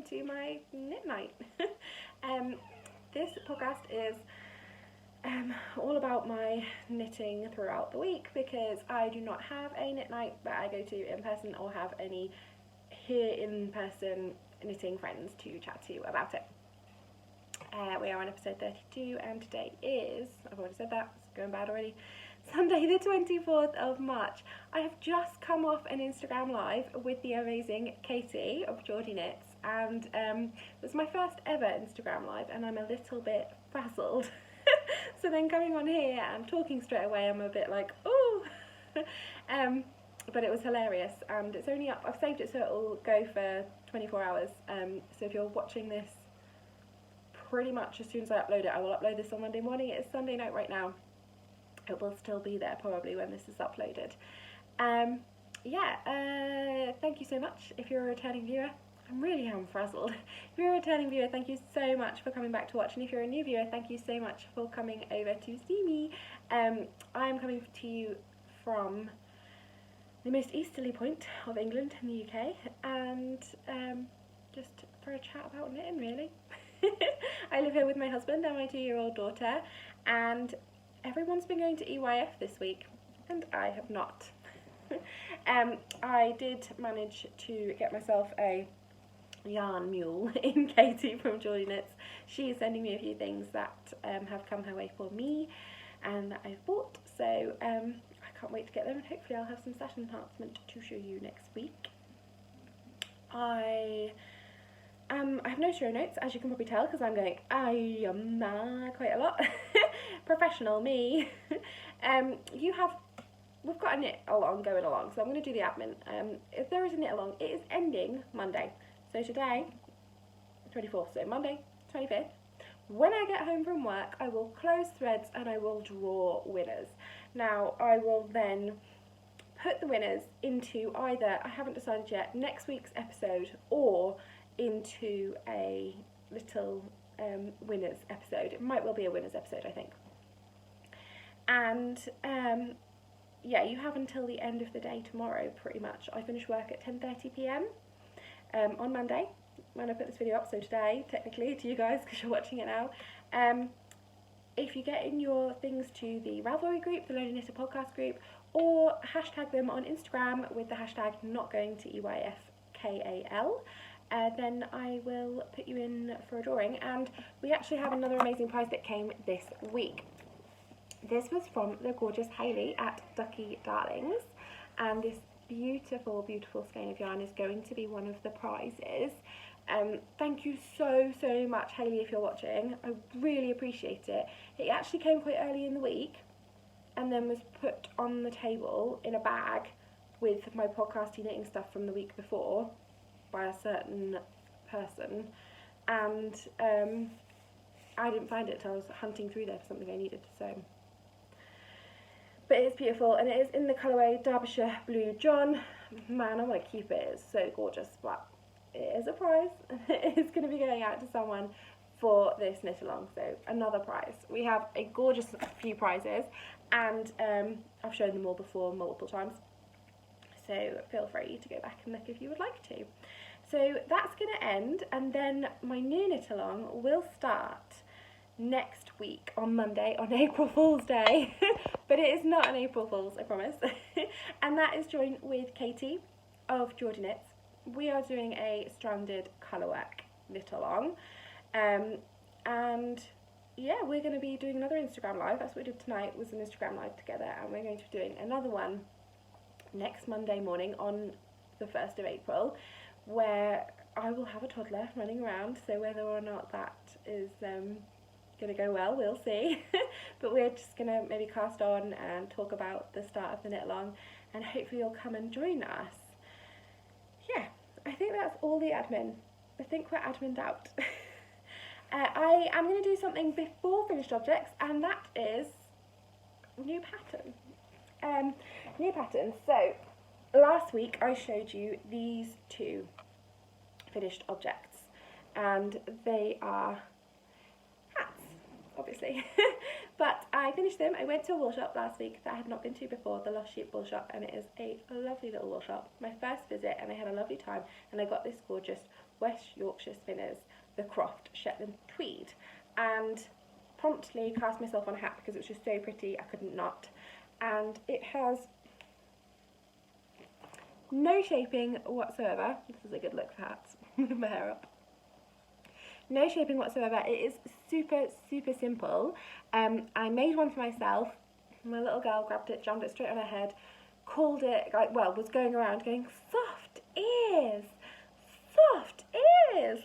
to my knit night. This podcast is all about my knitting throughout the week, because I do not have a knit night that I go to in person or have any here in person knitting friends to chat to about it. We are on episode 32 and today is, I've already said that, it's going bad already, Sunday the 24th of March. I have just come off an Instagram live with the amazing Katie of Geordie Knits, and it was my first ever Instagram live and I'm a little bit frazzled. So then coming on here and talking straight away, I'm a bit like, oh. But it was hilarious, and it's only up, I've saved it so it'll go for 24 hours, so if you're watching this pretty much as soon as I upload it, I will upload this on Monday morning. It is Sunday night right now. It will still be there probably when this is uploaded. Thank you so much if you're a returning viewer. I really am frazzled. If you're a returning viewer, thank you so much for coming back to watch, and if you're a new viewer, thank you so much for coming over to see me. I am coming to you from the most easterly point of England in the UK, and just for a chat about knitting, really. I live here with my husband and my 2-year-old daughter, and everyone's been going to EYF this week and I have not. I did manage to get myself a yarn mule in Katie from Geordie Knits. She is sending me a few things that have come her way for me and that I've bought, so I can't wait to get them, and hopefully I'll have some satin enhancement to show you next week. I have no show notes, as you can probably tell, because I'm going quite a lot. Professional me. We've got a knit along going along, so I'm going to do the admin. If there is a knit along, it is ending Monday. So today, 24th, so Monday, 25th. When I get home from work, I will close threads and I will draw winners. Now, I will then put the winners into either, I haven't decided yet, next week's episode or into a little winners episode. It might well be a winners episode, I think. And you have until the end of the day tomorrow, pretty much. I finish work at 10:30 p.m. On Monday when I put this video up, so today technically to you guys because you're watching it now. If you get in your things to the Ravelry group, the Lonely Knitter podcast group, or hashtag them on Instagram with the hashtag NotGoingToEYFKAL, then I will put you in for a drawing. And we actually have another amazing prize that came this week. This was from the gorgeous Hayley at Ducky Darlings, and this beautiful, beautiful skein of yarn is going to be one of the prizes. Thank you so much, Hayley, if you're watching. I really appreciate it. It actually came quite early in the week and then was put on the table in a bag with my podcasty knitting stuff from the week before by a certain person, and I didn't find it until I was hunting through there for something I needed, so. But it's beautiful, and it is in the colourway Derbyshire Blue John. Man, I want to keep it. It's so gorgeous, but it is a prize. It is going to be going out to someone for this knit along, so another prize. We have a gorgeous few prizes, and I've shown them all before multiple times, so feel free to go back and look if you would like to. So that's going to end, and then my new knit along will start next week on Monday, on April Fool's Day. But it is not an April Fool's, I promise. And that is joined with Katie of Geordie Knits. We are doing a stranded colourwork knit along, and yeah, we're going to be doing another Instagram live. That's what we did tonight, was an Instagram live together, and we're going to be doing another one next Monday morning on the 1st of April, where I will have a toddler running around, so whether or not that is going to go well, we'll see. But we're just going to maybe cast on and talk about the start of the knit along, and hopefully you'll come and join us. Yeah, I think that's all the admin. I think we're admined out. I am going to do something before finished objects, and that is new pattern. New pattern. So last week I showed you these two finished objects, and they are hats, obviously. But I finished them. I went to a wool shop last week that I had not been to before, the Lost Sheep wool shop, and it is a lovely little wool shop. My first visit, and I had a lovely time, and I got this gorgeous West Yorkshire Spinners, the Croft Shetland Tweed, and promptly cast myself on a hat because it was just so pretty I couldn't not. And it has no shaping whatsoever. This is a good look for hats with my hair up. No shaping whatsoever. It is super, super simple. I made one for myself. My little girl grabbed it, jammed it straight on her head, called it, like, well, was going around going, soft ears,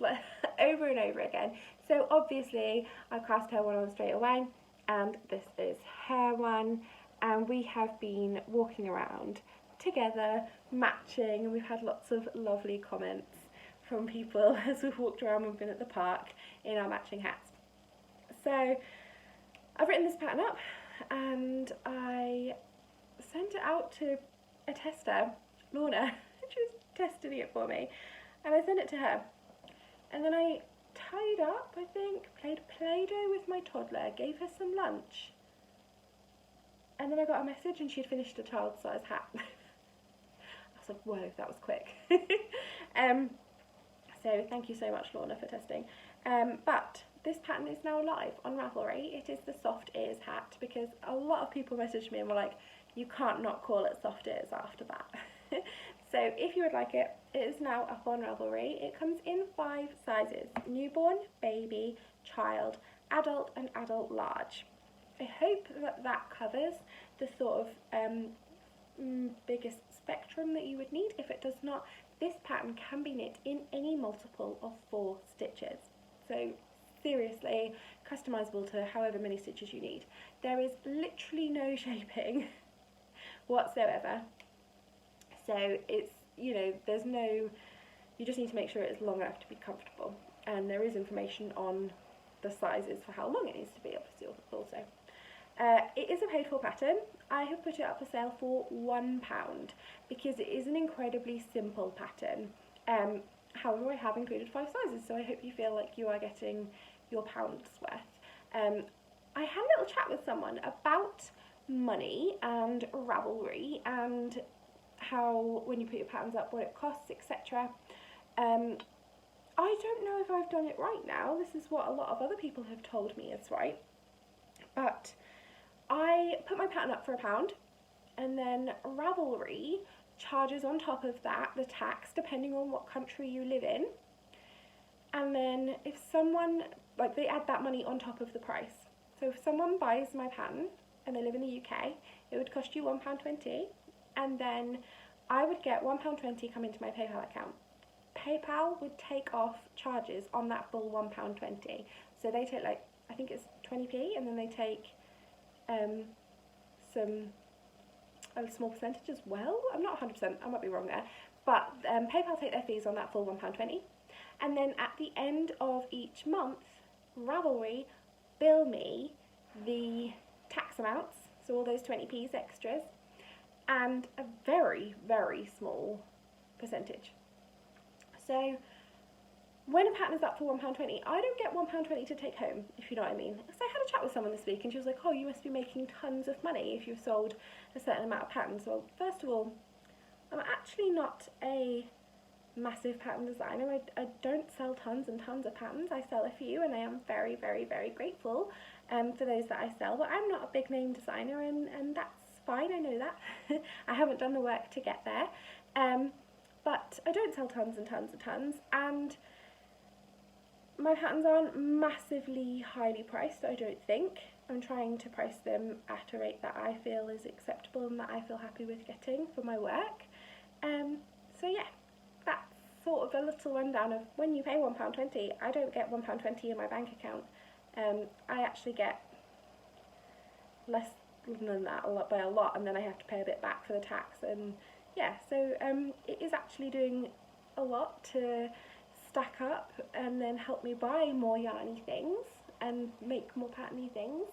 like, over and over again. So obviously I cast her one on straight away, and this is her one, and we have been walking around together, matching, and we've had lots of lovely comments from people as we've walked around. We've been at the park in our matching hats. So I've written this pattern up and I sent it out to a tester, Lorna. She was testing it for me, and I sent it to her, and then I tied up, I think, played Play-Doh with my toddler, gave her some lunch, and then I got a message and she'd finished a child size hat. I was like, whoa, that was quick. So thank you so much, Lorna, for testing. But this pattern is now live on Ravelry. It is the soft ears hat, because a lot of people messaged me and were like, you can't not call it soft ears after that. So if you would like it, it is now up on Ravelry. It comes in 5 sizes: newborn, baby, child, adult and adult large. I hope that that covers the sort of biggest spectrum that you would need. If it does not, this pattern can be knit in any multiple of 4 stitches. So seriously, customizable to however many stitches you need. There is literally no shaping whatsoever. So it's, you know, there's no, you just need to make sure it's long enough to be comfortable. And there is information on the sizes for how long it needs to be, obviously, also. It is a paid for pattern. I have put it up for sale for £1 because it is an incredibly simple pattern. However, I have included 5 sizes, so I hope you feel like you are getting your pound's worth. I had a little chat with someone about money and Ravelry and how, when you put your patterns up, what it costs, etc. I don't know if I've done it right now. This is what a lot of other people have told me is right. But I put my pattern up for £1, and then Ravelry charges on top of that the tax depending on what country you live in. And then if someone, like, they add that money on top of the price. So if someone buys my pattern and they live in the UK, it would cost you £1.20, and then I would get £1.20 come into my PayPal account. PayPal would take off charges on that full £1.20. So they take, like, I think it's 20p, and then they take a small percentage as well. I'm not 100%, I might be wrong there. But PayPal take their fees on that full £1.20. And then at the end of each month, Ravelry bill me the tax amounts, so all those 20p's extras, and a very, very small percentage. So when a pattern is up for £1.20, I don't get £1.20 to take home, if you know what I mean. So I had a chat with someone this week and she was like, oh, you must be making tons of money if you've sold a certain amount of patterns. Well, first of all, I'm actually not a massive pattern designer. I don't sell tons and tons of patterns. I sell a few, and I am very, very, very grateful for those that I sell, but I'm not a big name designer, and that's fine, I know that. I haven't done the work to get there, but I don't sell tons and tons and tons, and my patterns aren't massively highly priced, I don't think. I'm trying to price them at a rate that I feel is acceptable and that I feel happy with getting for my work. So yeah, that's sort of a little rundown of when you pay £1.20, I don't get £1.20 in my bank account. I actually get less than that, by a lot, and then I have to pay a bit back for the tax, and yeah, so it is actually doing a lot to stack up and then help me buy more yarny things and make more patterny things.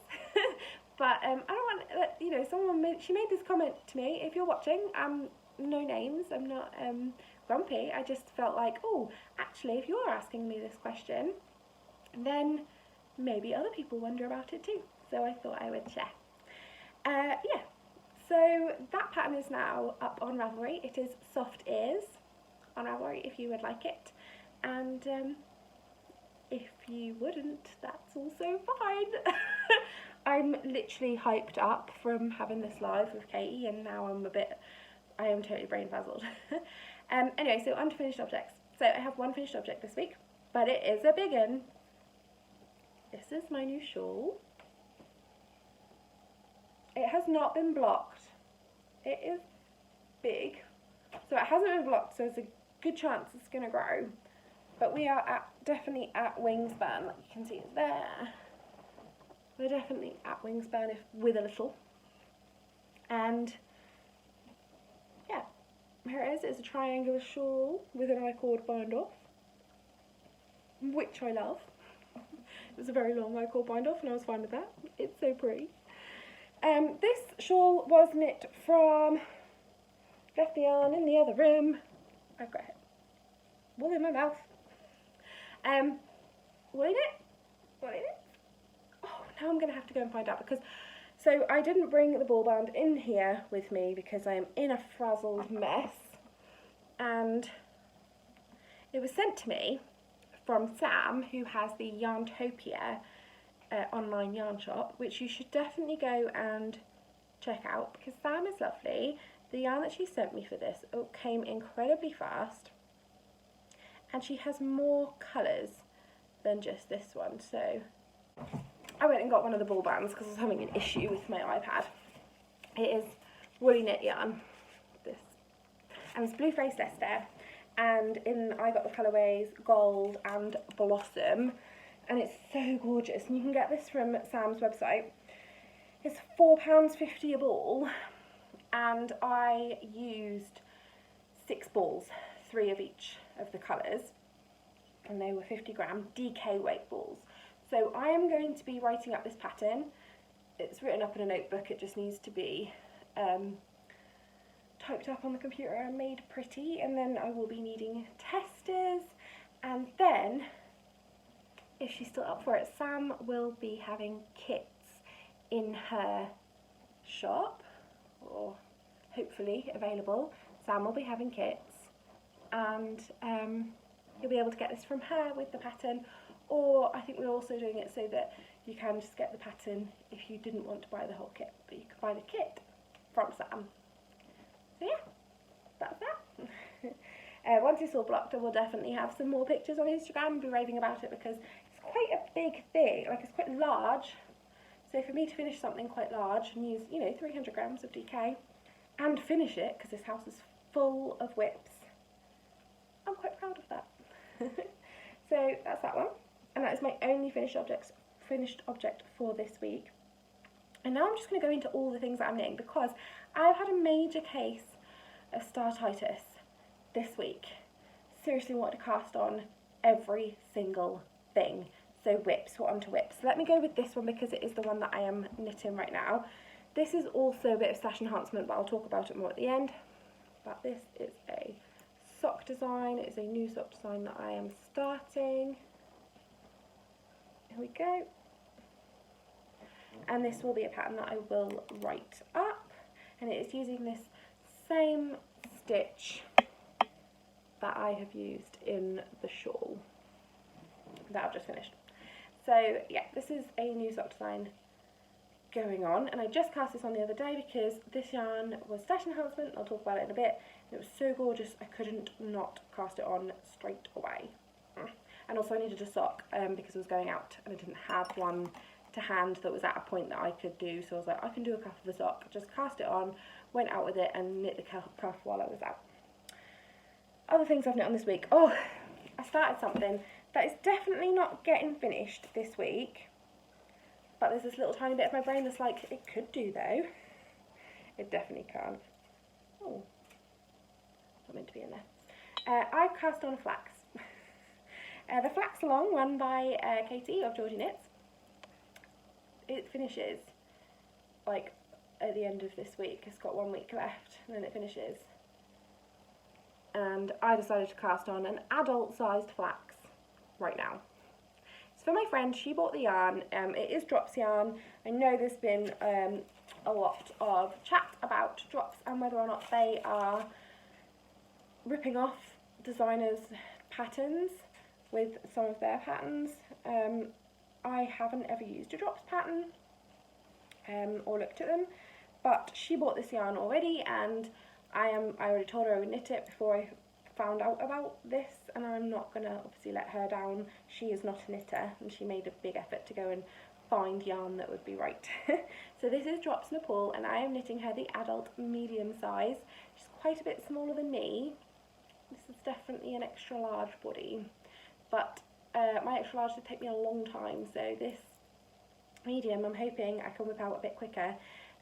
But I don't want, you know, she made this comment to me. If you're watching, no names, I'm not grumpy. I just felt like, oh, actually, if you're asking me this question, then maybe other people wonder about it too. So I thought I would share. Yeah, so that pattern is now up on Ravelry. It is Soft Ears on Ravelry if you would like it. and if you wouldn't, that's also fine. I'm literally hyped up from having this live with Katie, and now I am totally brain puzzled. Anyway, so on to finished objects. So I have one finished object this week, but it is a big one. This is my new shawl. It has not been blocked. It is big, so it hasn't been blocked, so there's a good chance it's going to grow. But we are definitely at wingspan, like you can see it's there. We're definitely at wingspan with a little. And yeah, here it is. It's a triangular shawl with an I-cord bind off, which I love. It was a very long I-cord bind off and I was fine with that. It's so pretty. This shawl was knit from, left the yarn in the other room. I've got wool in my mouth. Wool in it? Wool in it? Oh, now I'm going to have to go and find out, because, so I didn't bring the ball band in here with me because I am in a frazzled mess, and it was sent to me from Sam, who has the Yarntopia online yarn shop, which you should definitely go and check out, because Sam is lovely. The yarn that she sent me for this came incredibly fast, and she has more colours than just this one. So I went and got one of the ball bands because I was having an issue with my iPad. It is woolly knit yarn, this, and it's Blue Face Leicester, and I got the colourways Gold and Blossom, and it's so gorgeous, and you can get this from Sam's website. It's £4.50 a ball, and I used 6 balls, 3 of each of the colours, and they were 50-gram DK weight balls. So I am going to be writing up this pattern. It's written up in a notebook, it just needs to be typed up on the computer and made pretty, and then I will be needing testers, and then, if she's still up for it, Sam will be having kits in her shop, or hopefully available. Sam will be having kits, and you'll be able to get this from her with the pattern, or I think we're also doing it so that you can just get the pattern if you didn't want to buy the whole kit, but you can buy the kit from Sam. So yeah, that's that. Once it's all blocked, I will definitely have some more pictures on Instagram and be raving about it, because it's quite a big thing, like it's quite large. So for me to finish something quite large and use, 300 grams of DK and finish it, because this house is full of whips, I'm quite proud of that. So that's that one, and that is my only finished object for this week. And now I'm just going to go into all the things that I'm knitting, because I've had a major case of startitis this week. Seriously wanted to cast on every single thing. So whips, we're on to whips. So let me go with this one because it is the one that I am knitting right now. This is also a bit of stash enhancement, but I'll talk about it more at the end. But this is a sock design. It's a new sock design that I am starting. Here we go. And this will be a pattern that I will write up, and it is using this same stitch that I have used in the shawl that I've just finished. So yeah, this is a new sock design going on, and I just cast this on the other day because this yarn was stash enhancement. I'll talk about it in a bit. It was so gorgeous I couldn't not cast it on straight away. And also I needed a sock because I was going out and I didn't have one to hand that was at a point that I could do, so I was like, I can do a cuff of a sock. Just cast it on, went out with it, and knit the cuff while I was out. Other things I've knit on this week. Oh, I started something that is definitely not getting finished this week, but there's this little tiny bit of my brain that's like, it could do though. It definitely can't. Oh, not meant to be in there. I've cast on Flax. The Flax Along, run by Katie of Georgie Knits. It finishes like at the end of this week. It's got 1 week left and then it finishes. And I decided to cast on an adult sized flax right now. It's for my friend. She bought the yarn. It is drops yarn. I know there's been a lot of chat about drops and whether or not they are ripping off designers' patterns. with some of their patterns. I haven't ever used a drops pattern or looked at them, but she bought this yarn already, and I already told her I would knit it before I found out about this, and I'm not going to obviously let her down. She is not a knitter, and she made a big effort to go and find yarn that would be right. So this is Drops Nepal, and I am knitting her the adult medium size. She's quite a bit smaller than me. This is definitely an extra large body, but my extra large would take me a long time, so this medium I'm hoping I can whip out a bit quicker.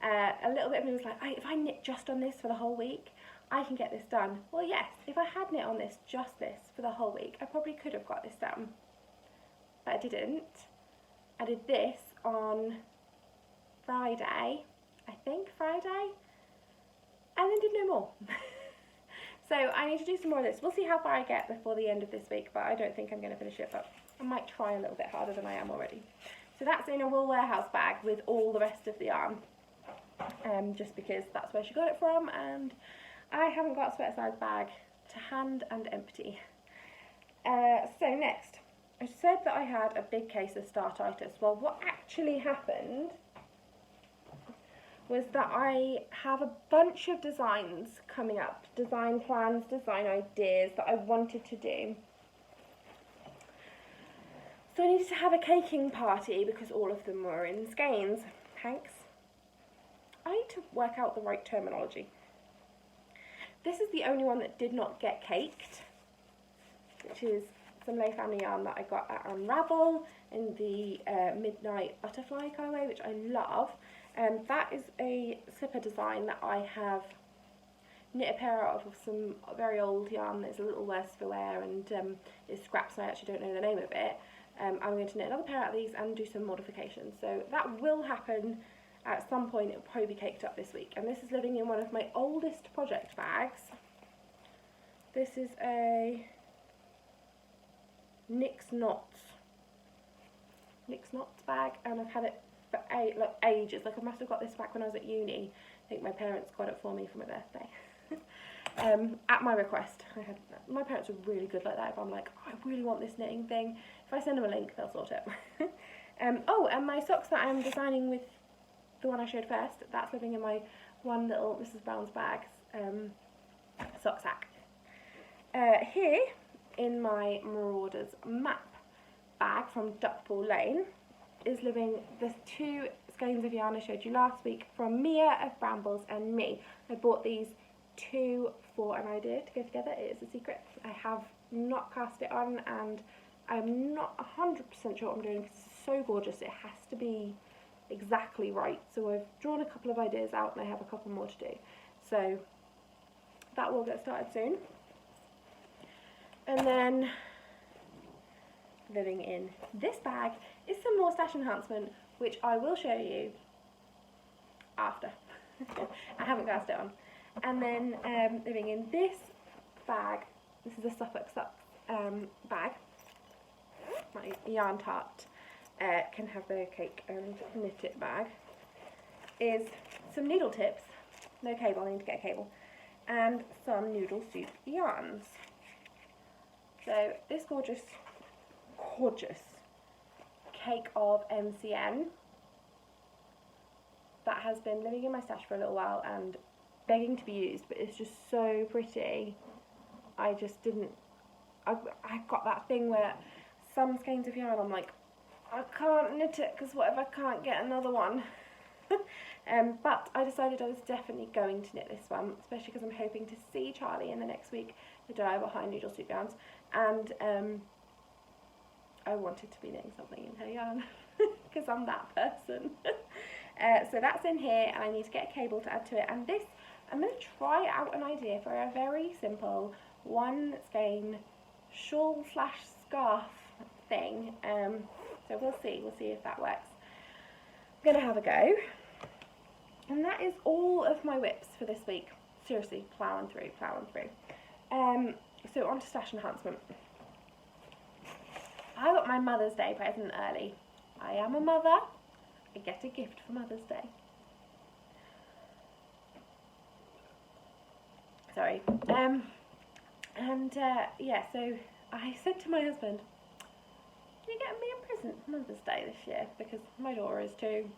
A little bit of me was like, if I knit just on this for the whole week, I can get this done. Well, yes, if I had knit on this, just this, for the whole week, I probably could have got this done, but I didn't. I did this on Friday, I think Friday, and then did no more. So I need to do some more of this. We'll see how far I get before the end of this week, but I don't think I'm going to finish it, but I might try a little bit harder than I am already. So that's in a wool warehouse bag with all the rest of the yarn, just because that's where she got it from, and I haven't got a sweater size bag to hand and empty. So next, I said that I had a big case of startitis. Well, what actually happened was that I have a bunch of designs coming up, design plans, design ideas that I wanted to do. So I needed to have a caking party because all of them were in skeins. Thanks. I need to work out the right terminology. This is the only one that did not get caked, which is some Lay Family yarn that I got at Unravel in the Midnight Butterfly colourway, which I love. That is a slipper design that I have knit a pair out of some very old yarn that's a little worse for wear and is scraps, and I actually don't know the name of it. I'm going to knit another pair out of these and do some modifications. So that will happen at some point. It will probably be caked up this week. And this is living in one of my oldest project bags. This is a Knix Knots bag, and I've had it for ages. Like, I must have got this back when I was at uni. I think my parents got it for me for my birthday. At my request. My parents are really good like that. If I'm like, oh, I really want this knitting thing, if I send them a link, they'll sort it. Oh, and my socks that I'm designing with the one I showed first, that's living in my one little Mrs. Brown's bags sock sack. Here, in my Marauders map bag from Duckpool Lane, is living the 2 skeins of yarn I showed you last week from Mia of Brambles and Me. I bought these 2 for an idea to go together. It is a secret. I have not cast it on, and I'm not 100% sure what I'm doing because it's so gorgeous. It has to be exactly right. So I've drawn a couple of ideas out, and I have a couple more to do. So that will get started soon. And then living in this bag is some more stash enhancement, which I will show you after. I haven't cast it on. And then living in this bag, this is a Suffolk bag, my yarn Tart can have their cake and knit it bag, is some needle tips, no cable, I need to get a cable, and some noodle soup yarns. So this gorgeous cake of MCN that has been living in my stash for a little while and begging to be used, but it's just so pretty. I've got that thing where some skeins of yarn I'm like, I can't knit it because what if I can't get another one? But I decided I was definitely going to knit this one, especially because I'm hoping to see Charlie in the next week, the dive behind Noodle Soup yarns, and I wanted to be knitting something in her yarn because I'm that person. So that's in here, and I need to get a cable to add to it. And this, I'm going to try out an idea for a very simple 1 skein shawl / scarf thing. So we'll see if that works. I'm going to have a go. And that is all of my whips for this week. Seriously, ploughing through. So on to stash enhancement. I got my Mother's Day present early. I am a mother. I get a gift for Mother's Day. Sorry. Yeah, so I said to my husband, can you get me a present for Mother's Day this year? Because my daughter is too.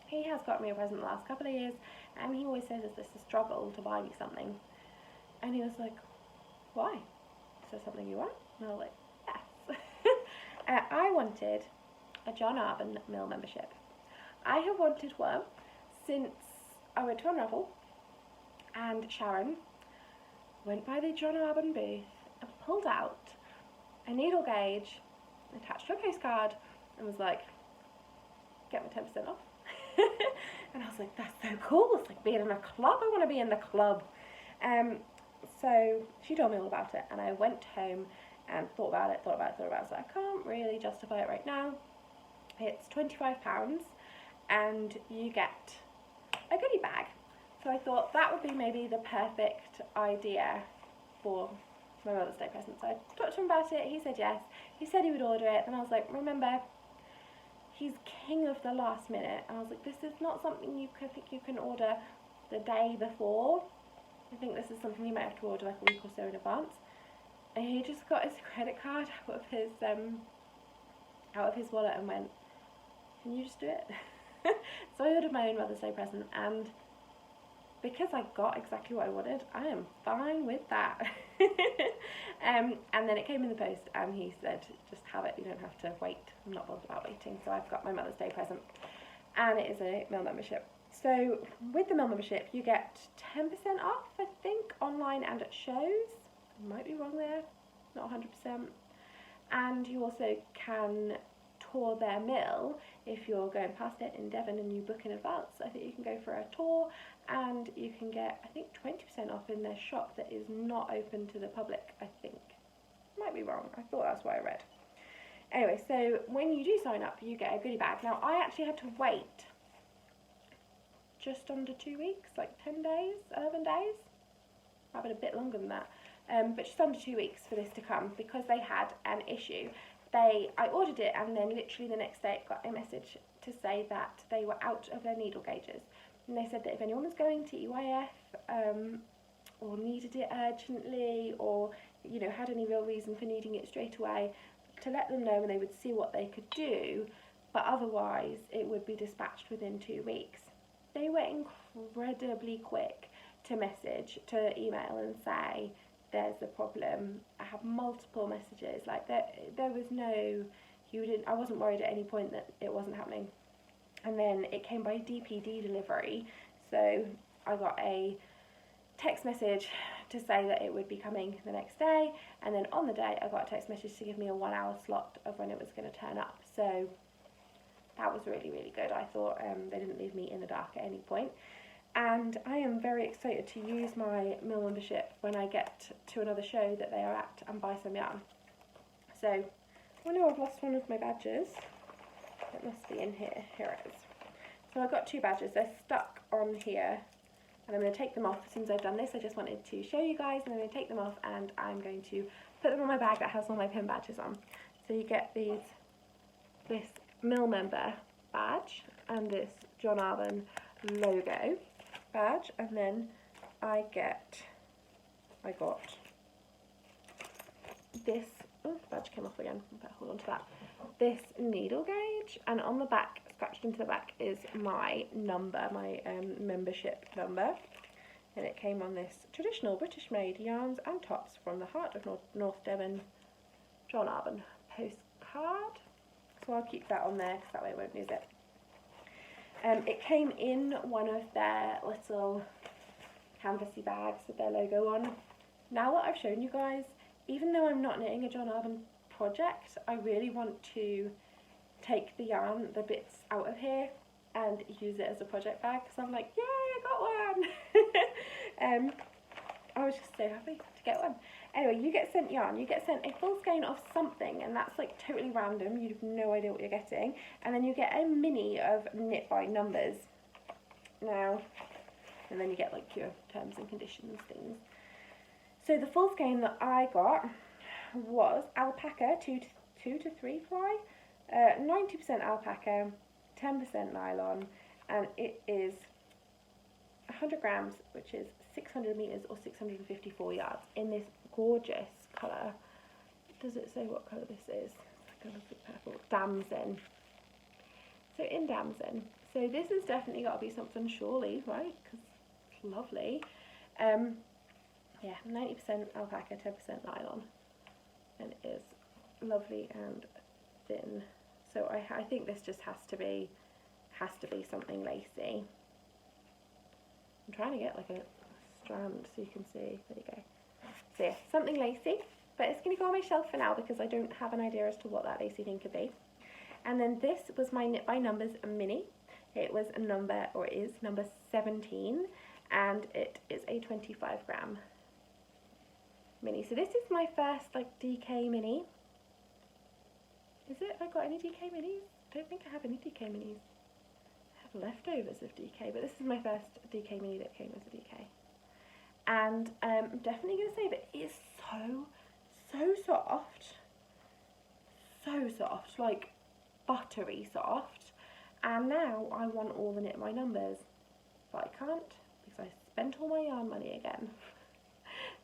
He has got me a present the last couple of years, and he always says it's a struggle to buy me something. And he was like, why? Is there something you want? And I was like, yes. I wanted a John Arbon Mill membership. I have wanted one since I went to Unravel, and Sharon went by the John Arbon booth and pulled out a needle gauge attached to a postcard and was like, get me 10% off. And I was like, that's so cool. It's like being in a club. I want to be in the club. So she told me all about it, and I went home and thought about it. So I can't really justify it right now. It's £25 and you get a goodie bag. So I thought that would be maybe the perfect idea for my Mother's Day present. So I talked to him about it. He said yes. He said he would order it. And I was like, remember, he's king of the last minute. And I was like, this is not something you can order the day before. I think this is something you might have to order like a week or so in advance. And he just got his credit card out of his wallet and went, can you just do it? So I ordered my own Mother's Day present, and because I got exactly what I wanted, I am fine with that. And then it came in the post, and he said, just have it, you don't have to wait. I'm not bothered about waiting. So I've got my Mother's Day present, and it is a Mill membership. So with the Mill membership, you get 10% off, I think, online and at shows. I might be wrong there, not 100%. And you also can tour their mill if you're going past it in Devon and you book in advance. I think you can go for a tour, and you can get, I think, 20% off in their shop that is not open to the public, I think. Might be wrong. I thought that's what I read. Anyway, so when you do sign up, you get a goodie bag. Now, I actually had to wait just under 2 weeks, like 10 days, 11 days. Might have been a bit longer than that. But just under 2 weeks for this to come, because they had an issue. I ordered it, and then literally the next day got a message to say that they were out of their needle gauges. And they said that if anyone was going to EYF or needed it urgently, or had any real reason for needing it straight away, to let them know, and they would see what they could do. But otherwise, it would be dispatched within 2 weeks. They were incredibly quick to email and say, there's a problem. I have multiple messages. Like there was no, I wasn't worried at any point that it wasn't happening. And then it came by DPD delivery. So I got a text message to say that it would be coming the next day. And then on the day, I got a text message to give me a 1 hour slot of when it was going to turn up. So that was really, really good. I thought they didn't leave me in the dark at any point. And I am very excited to use my Mill membership when I get to another show that they are at and buy some yarn. So, I know I've lost one of my badges. It must be in here. Here it is. So I've got 2 badges. They're stuck on here. And I'm going to take them off as soon as I've done this. I just wanted to show you guys, and I'm going to take them off, and I'm going to put them on my bag that has all my pin badges on. So you get this Mill member badge and this John Arbon logo badge, and then I got this, oh, the badge came off again, but hold on to that, this needle gauge, and on the back, scratched into the back, is my number, my membership number, and it came on this traditional British made yarns and tops from the heart of North Devon John Arbon postcard. So I'll keep that on there because that way I won't lose it. It came in one of their little canvasy bags with their logo on. Now that I've shown you guys, even though I'm not knitting a John Arbon project, I really want to take the yarn, the bits out of here, and use it as a project bag, because I'm like, yay, I got one! I was just so happy to get one. Anyway, you get sent yarn, you get sent a full skein of something, and that's like totally random, you have no idea what you're getting, and then you get a mini of knit by numbers. Now, and then you get like your terms and conditions things. So the full skein that I got was alpaca, 2 to 3 ply, 90% alpaca, 10% nylon, and it is 100 grams, which is 600 meters or 654 yards, in this gorgeous colour. Does it say what colour this is? like a lovely purple. Damson. So in Damson. So this has definitely got to be something shawly, right? Because it's lovely. Yeah, 90% alpaca, 10% nylon. And it is lovely and thin. So I think this just has to be something lacy. I'm trying to get like a strand so you can see. There you go. So yeah, something lacy. But it's going to go on my shelf for now because I don't have an idea as to what that lacy thing could be. And then this was my Knit by Numbers mini. It was is number 17, and it is a 25 gram mini. So this is my first like DK mini. Is it? Have I got any DK minis? I don't think I have any DK minis. I have leftovers of DK, but this is my first DK mini that came as a DK. And I'm definitely going to say that it is so soft. So soft, like buttery soft. And now I want all the Knit by Numbers, but I can't because I spent all my yarn money again.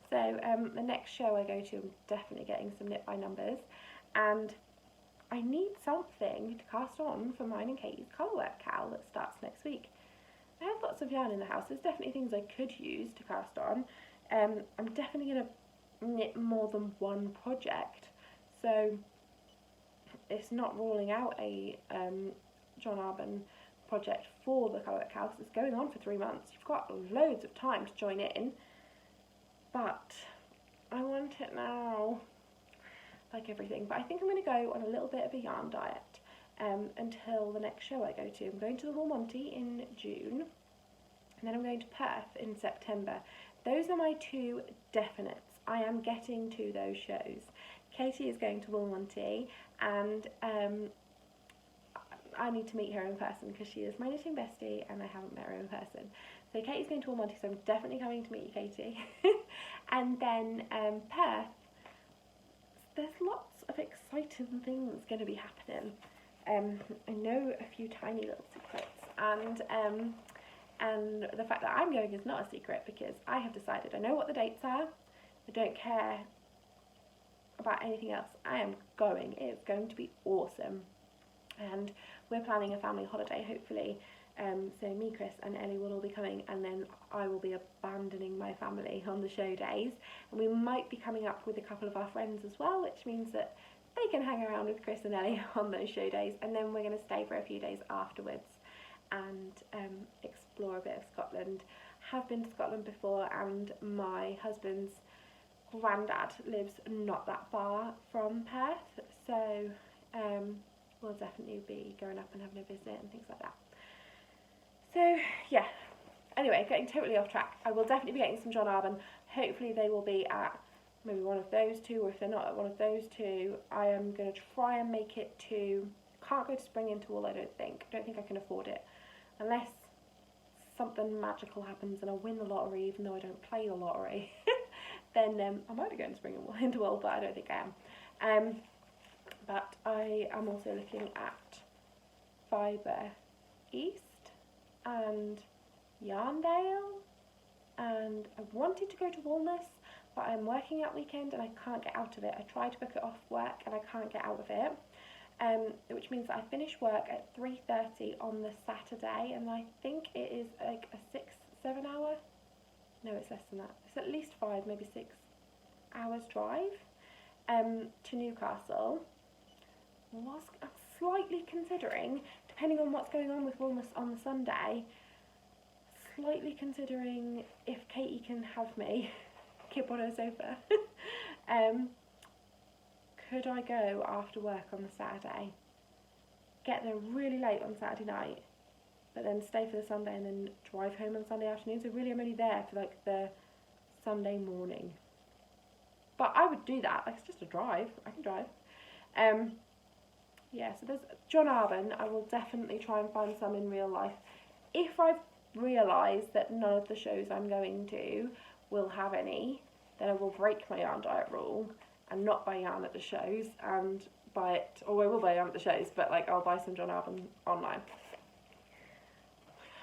So the next show I go to, I'm definitely getting some Knit by Numbers, and I need something to cast on for mine and Katie's colourwork cowl that starts next week. I have lots of yarn in the house. There's definitely things I could use to cast on. I'm definitely going to knit more than one project, so it's not ruling out a John Arbon project for the colourwork cowl. It's going on for 3 months. You've got loads of time to join in, but I want it now, like everything. But I think I'm going to go on a little bit of a yarn diet until the next show I go to. I'm going to the Wool Monty in June, and then I'm going to Perth in September. Those are my 2 definites. I am getting to those shows. Katie is going to Wool Monty, and I need to meet her in person because she is my knitting bestie and I haven't met her in person. So Katie's going to Wool Monty, so I'm definitely coming to meet you, Katie. And then Perth, there's lots of exciting things going to be happening. I know a few tiny little secrets, and the fact that I'm going is not a secret because I have decided I know what the dates are. I don't care about anything else. I am going. It's going to be awesome. And we're planning a family holiday, hopefully. So me, Chris and Ellie will all be coming, and then I will be abandoning my family on the show days. And we might be coming up with a couple of our friends as well, which means that they can hang around with Chris and Ellie on those show days. And then we're going to stay for a few days afterwards and explore a bit of Scotland. Have been to Scotland before, and my husband's granddad lives not that far from Perth, so we'll definitely be going up and having a visit and things like that. So yeah, anyway, getting totally off track. I will definitely be getting some John Arbon. Hopefully they will be at maybe one of those 2, or if they're not at one of those 2, I am going to try and make it to, can't go to Spring into Wool, I don't think I can afford it, unless something magical happens and I win the lottery even though I don't play the lottery. Then I might be going to Spring into Wool, but I don't think I am. But I am also looking at Fibre East and Yarndale, and I wanted to go to Walness, but I'm working that weekend and I can't get out of it. I tried to book it off work and I can't get out of it, which means that I finish work at 3:30 on the Saturday, and I think it is like a 6-7 hour, no, it's less than that, it's at least 5, maybe 6 hours drive to Newcastle. Was slightly considering, depending on what's going on with Walness on the Sunday, slightly considering if Katie can have me kip on her sofa. Could I go after work on the Saturday, get there really late on Saturday night, but then stay for the Sunday and then drive home on Sunday afternoon? So really I'm only there for like the Sunday morning. But I would do that, like it's just a drive, I can drive. Yeah, so there's John Arbon. I will definitely try and find some in real life. If I've realised that none of the shows I'm going to will have any, then I will break my yarn diet rule and not buy yarn at the shows and buy it, or I will buy yarn at the shows, but like I'll buy some John Arbon online.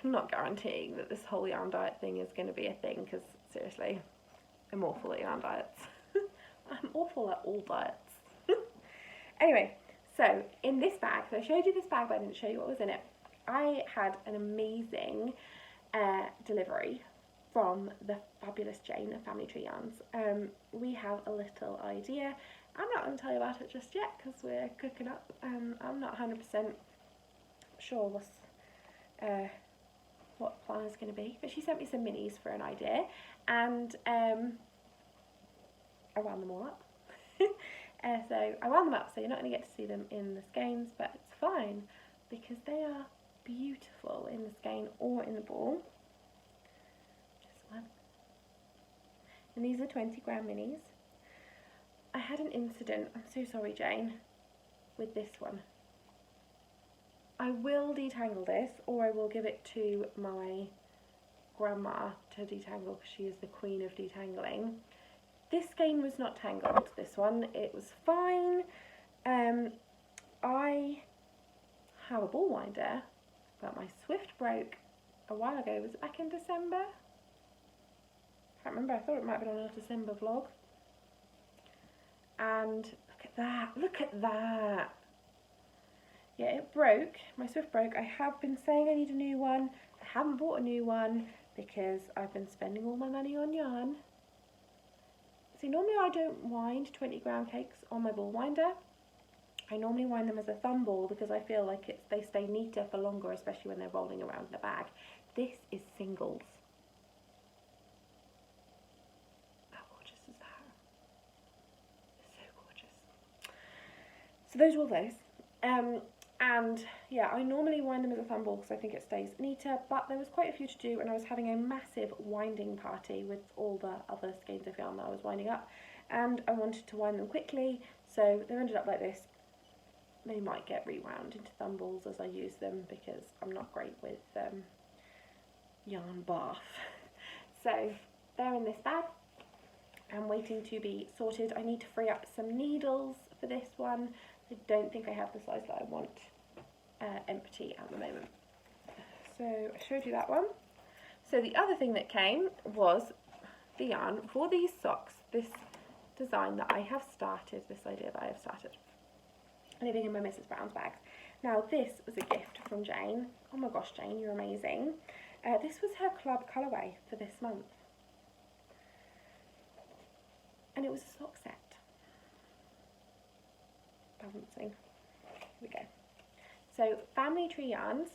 I'm not guaranteeing that this whole yarn diet thing is going to be a thing, because seriously, I'm awful at yarn diets. I'm awful at all diets. Anyway, So in this bag, so I showed you this bag, but I didn't show you what was in it. I had an amazing delivery from the fabulous Jane of Family Tree Yarns. We have a little idea. I'm not going to tell you about it just yet because we're cooking up. I'm not 100% sure what the plan is going to be, but she sent me some minis for an idea, and I wound them all up. So I wound them up, so you're not going to get to see them in the skeins, but it's fine because they are beautiful in the skein or in the ball. Just one. And these are 20-gram minis. I had an incident, I'm so sorry Jane, with this one. I will detangle this, or I will give it to my grandma to detangle because she is the queen of detangling. This skein was not tangled, this one, it was fine. I have a ball winder, but my Swift broke a while ago. Was it back in December? Can't remember, I thought it might have been on a December vlog. And look at that, look at that. Yeah, it broke, my Swift broke. I have been saying I need a new one. I haven't bought a new one because I've been spending all my money on yarn. See, normally I don't wind 20-gram cakes on my ball winder. I normally wind them as a thumb ball because I feel like they stay neater for longer, especially when they're rolling around in a bag. This is singles. How gorgeous is that? It's so gorgeous. So those are all those. And yeah, I normally wind them as a thumb ball because I think it stays neater, but there was quite a few to do, and I was having a massive winding party with all the other skeins of yarn that I was winding up, and I wanted to wind them quickly, so they ended up like this. They might get rewound into thumb balls as I use them because I'm not great with yarn bath. So they're in this bag and waiting to be sorted. I need to free up some needles for this one. I don't think I have the size that I want empty at the moment. So I showed you that one. So the other thing that came was the yarn for these socks, this design that I have started, this idea that I have started, living in my Mrs. Brown's bags. Now this was a gift from Jane. Oh my gosh, Jane, you're amazing. This was her club colourway for this month. And it was a sock set. Balancing. Here we go. So Family Tree Yarns.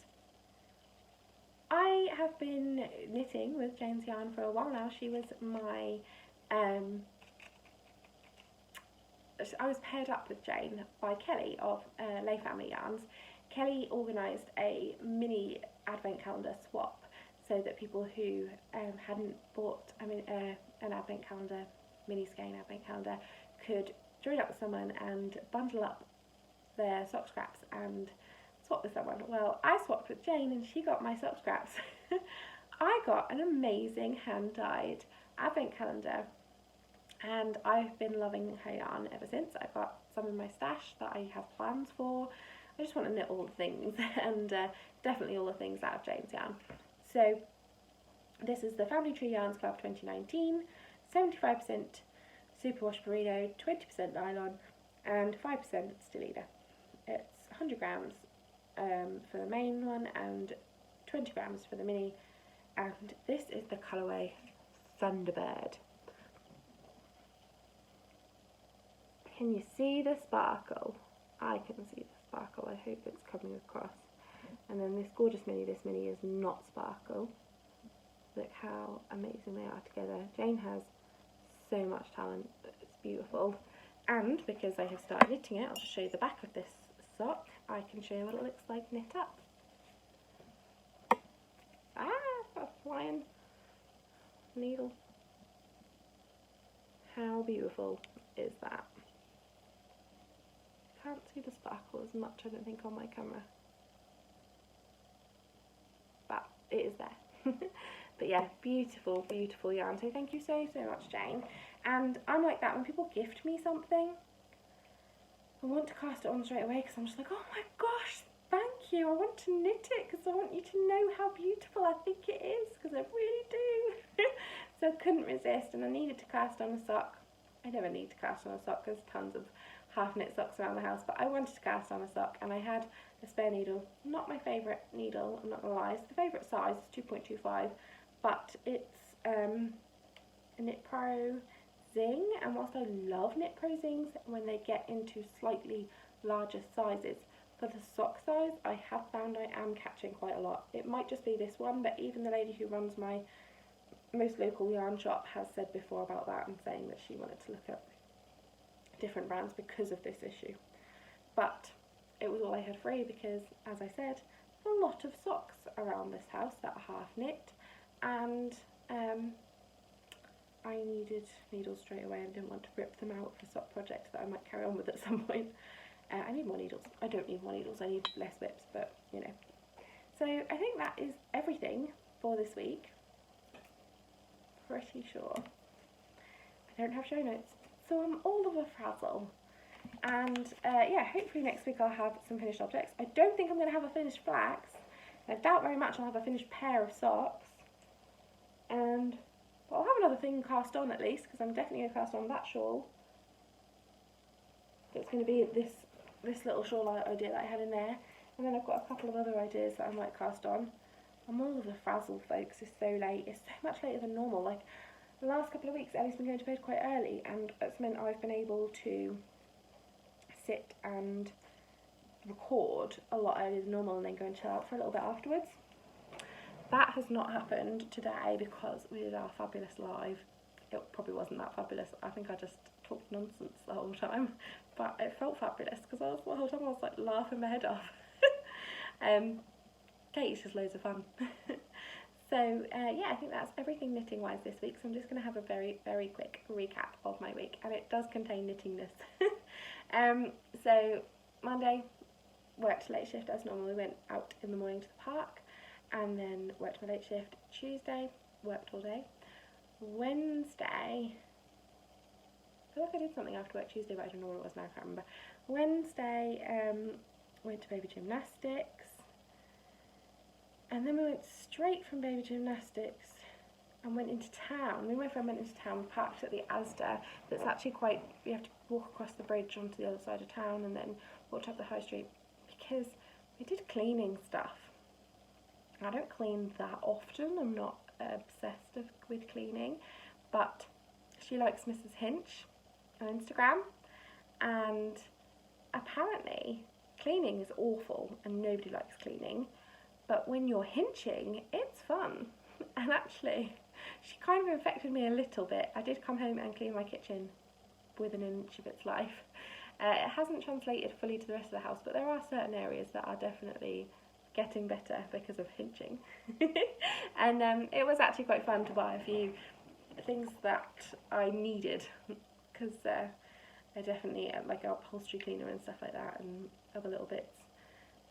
I have been knitting with Jane's yarn for a while now. She was my I was paired up with Jane by Kelly of Lay Family Yarns. Kelly organised a mini advent calendar swap so that people who hadn't bought an advent calendar, mini skein advent calendar, could join up with someone and bundle up their sock scraps and swap with someone. Well, I swapped with Jane and she got my sock scraps. I got an amazing hand-dyed advent calendar and I've been loving her yarn ever since. I've got some in my stash that I have plans for. I just want to knit all the things and definitely all the things out of Jane's yarn. So this is the Family Tree Yarns Club 2019, 75% superwash merino, 20% nylon and 5% stellina. It's 100 grams for the main one and 20 grams for the mini, and this is the colourway Thunderbird. Can you see the sparkle? I can see the sparkle, I hope it's coming across. And then this gorgeous mini, this mini is not sparkle. Look how amazing they are together. Jane has so much talent, it's beautiful. And because I have started knitting it, I'll just show you the back of this sock. I can show you what it looks like knit up. Ah, a flying needle. How beautiful is that? Can't see the sparkle as much, I don't think, on my camera. But it is there. But yeah, beautiful, beautiful yarn. So thank you so, so much, Jane. And I'm like that, when people gift me something, I want to cast it on straight away because I'm just like, oh my gosh, thank you. I want to knit it because I want you to know how beautiful I think it is, because I really do. So I couldn't resist and I needed to cast on a sock. I never need to cast on a sock, there's tons of half knit socks around the house, but I wanted to cast on a sock, and I had a spare needle. Not my favourite needle, I'm not gonna lie. It's the favourite size, it's 2.25, but it's a Knit Pro Zing, and whilst I love Knit Pro Zings when they get into slightly larger sizes, for the sock size I have found I am catching quite a lot. It might just be this one, but even the lady who runs my most local yarn shop has said before about that, and saying that she wanted to look at different brands because of this issue. But it was all I had free because, as I said, a lot of socks around this house that are half knit, and I needed needles straight away and didn't want to rip them out for sock projects that I might carry on with at some point. I need more needles. I don't need more needles, I need less whips, but you know. So I think that is everything for this week. Pretty sure. I don't have show notes, so I'm all of a frazzle. And yeah, hopefully next week I'll have some finished objects. I don't think I'm going to have a finished flax. I doubt very much I'll have a finished pair of socks. And but I'll have another thing cast on at least, because I'm definitely going to cast on that shawl. It's going to be this little shawl idea that I had in there. And then I've got a couple of other ideas that I might cast on. I'm all of a frazzle, folks. It's so late. It's so much later than normal. Like, the last couple of weeks Ellie's been going to bed quite early, and it's meant I've been able to sit and record a lot earlier than normal and then go and chill out for a little bit afterwards. That has not happened today because we did our fabulous live. It probably wasn't that fabulous. I think I just talked nonsense the whole time, but it felt fabulous because the whole time I was like laughing my head off. Katie's just loads of fun. So yeah, I think that's everything knitting wise this week, so I'm just going to have a very, very quick recap of my week, and it does contain knittingness. So Monday, worked late shift as normal. We went out in the morning to the park, and then worked my late shift. Tuesday, worked all day. Wednesday, I feel like I did something after work Tuesday, but I don't know what it was now, I can't remember. Wednesday, went to baby gymnastics, and then we went straight from baby gymnastics and went into town. Me and my friend went into town, we parked at the Asda. That's actually quite, you have to walk across the bridge onto the other side of town and then walked up the high street, because we did cleaning stuff. I don't clean that often, I'm not obsessed with cleaning, but she likes Mrs. Hinch on Instagram, and apparently cleaning is awful and nobody likes cleaning, but when you're hinching, it's fun. And actually, she kind of infected me a little bit. I did come home and clean my kitchen within an inch of its life. It hasn't translated fully to the rest of the house, but there are certain areas that are definitely getting better because of hinching. And it was actually quite fun to buy a few things that I needed, because I definitely like upholstery cleaner and stuff like that, and other little bits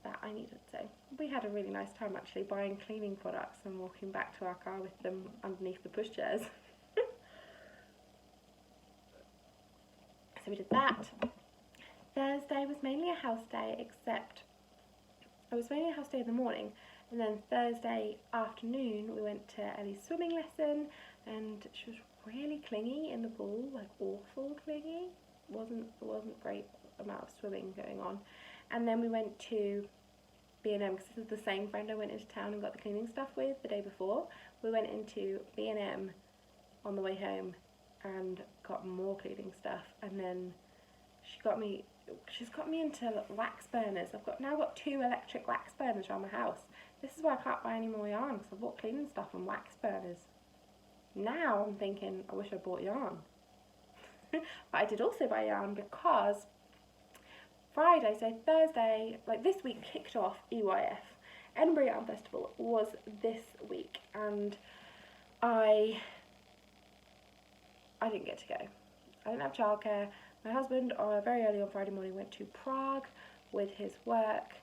that I needed. So we had a really nice time actually buying cleaning products and walking back to our car with them underneath the pushchairs. So we did that. Thursday was mainly a house day, except it was mainly a house day in the morning, and then Thursday afternoon we went to Ellie's swimming lesson, and she was really clingy in the pool, like awful clingy. Wasn't great amount of swimming going on. And then we went to B&M, because this is the same friend I went into town and got the cleaning stuff with the day before. We went into B&M on the way home and got more cleaning stuff, and then she's got me into wax burners. I've now got 2 electric wax burners around my house. This is why I can't buy any more yarn, because I bought cleaning stuff and wax burners. Now I'm thinking I wish I bought yarn. But I did also buy yarn because Friday, so Thursday, like this week kicked off EYF. Edinburgh Yarn Festival was this week, and I didn't get to go. I didn't have childcare. My husband, very early on Friday morning, went to Prague with his work,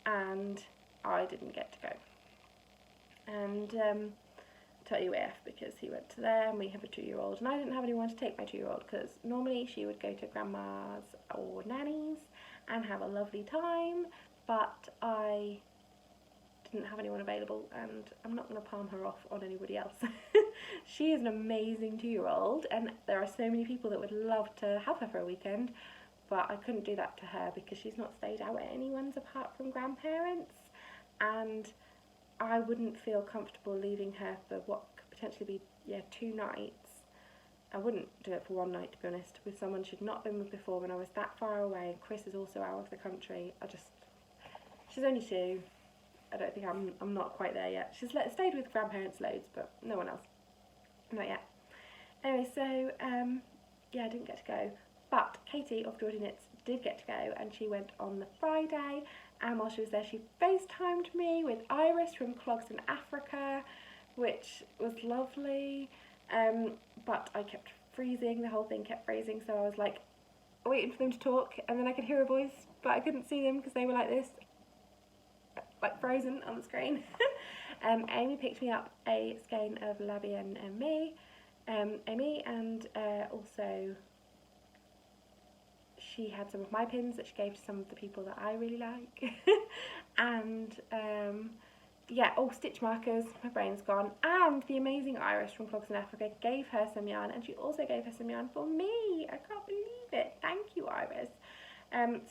and I didn't get to go. And to EYF, because he went to there, and we have a 2-year-old, and I didn't have anyone to take my 2-year-old, because normally she would go to grandma's or nanny's and have a lovely time, but I didn't have anyone available, and I'm not going to palm her off on anybody else. She is an amazing 2-year-old, and there are so many people that would love to have her for a weekend, but I couldn't do that to her because she's not stayed out at anyone's apart from grandparents, and I wouldn't feel comfortable leaving her for what could potentially be 2 nights. I wouldn't do it for 1 night, to be honest, with someone she'd not been with before when I was that far away. Chris is also out of the country. She's only 2. I don't think I'm not quite there yet. She's stayed with grandparents loads, but no one else. Not yet. Anyway, so yeah, I didn't get to go. But Katie of Geordie Knits did get to go, and she went on the Friday, and while she was there she FaceTimed me with Iris from Clogs in Africa, which was lovely, but I kept freezing, the whole thing kept freezing, so I was like waiting for them to talk, and then I could hear a voice, but I couldn't see them because they were like this, like frozen on the screen. Amy picked me up a skein of Brambles and Me, Amy, and also she had some of my pins that she gave to some of the people that I really like. And yeah, stitch markers, my brain's gone. And the amazing Iris from Clogs in Africa gave her some yarn, and she also gave her some yarn for me. I can't believe it. Thank you, Iris.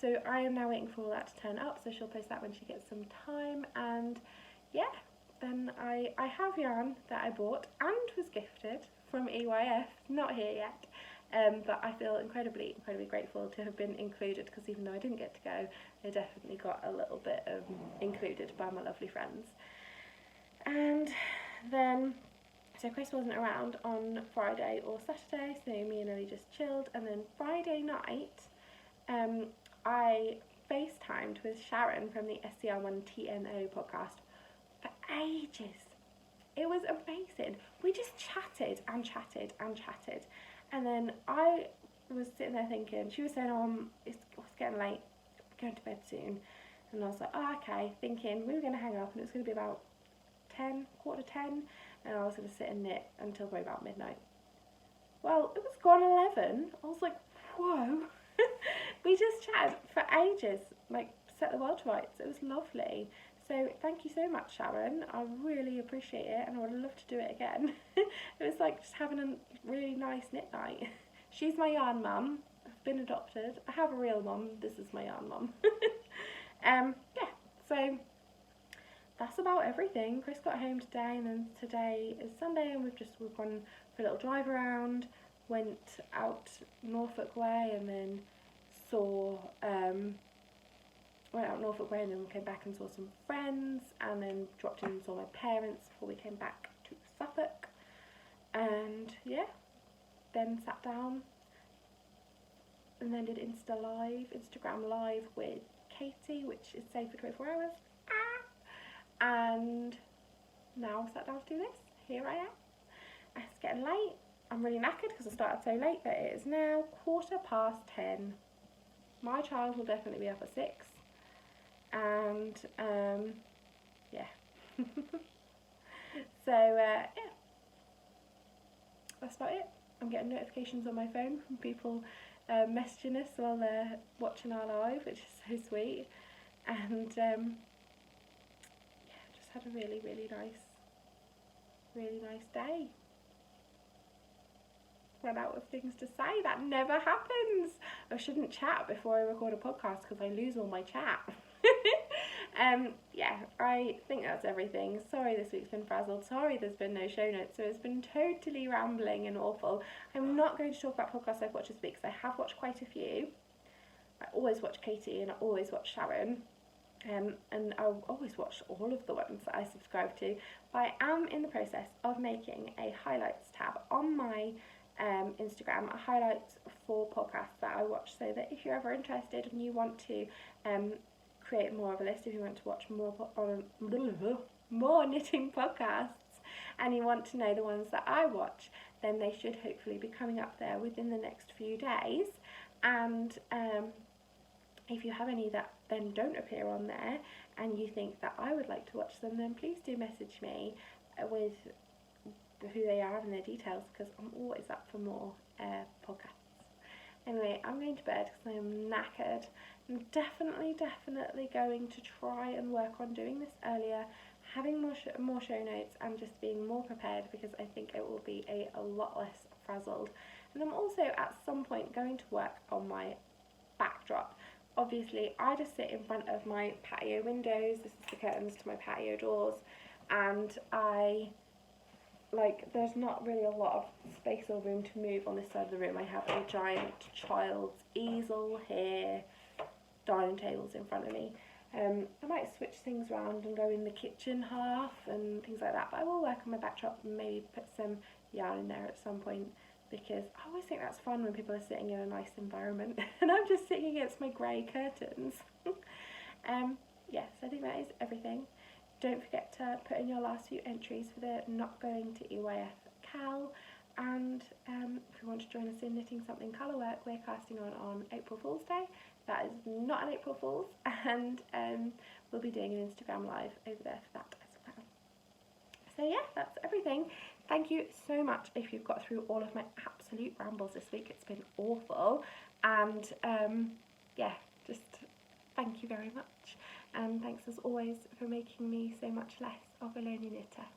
So I am now waiting for all that to turn up, so she'll post that when she gets some time. And yeah, then I have yarn that I bought and was gifted from EYF, not here yet. But I feel incredibly grateful to have been included, because even though I didn't get to go, I definitely got a little bit included by my lovely friends. And then, so Chris wasn't around on Friday or Saturday, so me and Ellie just chilled. And then Friday night, I FaceTimed with Sharon from the SCR1 TNO podcast for ages. It was amazing. We just chatted and chatted and chatted. And then I was sitting there thinking, she was saying, it's getting late, I'm going to bed soon. And I was like, okay, thinking we were going to hang up and it was going to be about 10:45, and I was going to sit and knit until probably about midnight. Well, it was gone 11. I was like, whoa. We just chatted for ages, like set the world to rights. It was lovely. So thank you so much, Sharon. I really appreciate it, and I would love to do it again. It was like just having a really nice knit night. She's my yarn mum. I've been adopted. I have a real mum. This is my yarn mum. Yeah, so that's about everything. Chris got home today, and then today is Sunday, and we've gone for a little drive around. Went out Norfolk way, and then went out Norfolk way, and then came back and saw some friends, and then dropped in and saw my parents before we came back to Suffolk. And yeah, then sat down and then did Instagram live with Katie, which is saved for 24 hours. And now sat down to do this. Here I am. It's getting late. I'm really knackered because I started so late, but it is now 10:15. My child will definitely be up at 6. And yeah. So yeah, that's about it. I'm getting notifications on my phone from people messaging us while they're watching our live, which is so sweet. And yeah, just had a really nice day. Run out of things to say. That never happens. I shouldn't chat before I record a podcast because I lose all my chat. Yeah, I think that's everything. Sorry this week's been frazzled. Sorry there's been no show notes, so it's been totally rambling and awful. I'm not going to talk about podcasts I've watched this week because I have watched quite a few. I always watch Katie and I always watch Sharon. And I'll always watch all of the ones that I subscribe to. But I am in the process of making a highlights tab on my Instagram, a highlights for podcasts that I watch, so that if you're ever interested and you want to create more of a list, if you want to watch more knitting podcasts and you want to know the ones that I watch, then they should hopefully be coming up there within the next few days. And if you have any that then don't appear on there and you think that I would like to watch them, then please do message me with who they are and their details, because I'm always up for more podcasts. Anyway, I'm going to bed because I'm knackered. I'm definitely going to try and work on doing this earlier, having more show notes and just being more prepared, because I think it will be a lot less frazzled. And I'm also at some point going to work on my backdrop. Obviously, I just sit in front of my patio windows. This is the curtains to my patio doors, and there's not really a lot of space or room to move on this side of the room. I have a giant child's easel here, dining tables in front of me. I might switch things around and go in the kitchen half and things like that, but I will work on my backdrop and maybe put some yarn in there at some point, because I always think that's fun when people are sitting in a nice environment and I'm just sitting against my grey curtains. Yes, I think that is everything. Don't forget to put in your last few entries for the Not Going to EYF Cal, and if you want to join us in knitting something colour work, we're casting on April Fool's Day. That is not an April Fool's, and we'll be doing an Instagram live over there for that as well. So yeah, that's everything. Thank you so much if you've got through all of my absolute rambles this week. It's been awful, and yeah, just thank you very much, and thanks as always for making me so much less of a lonely knitter.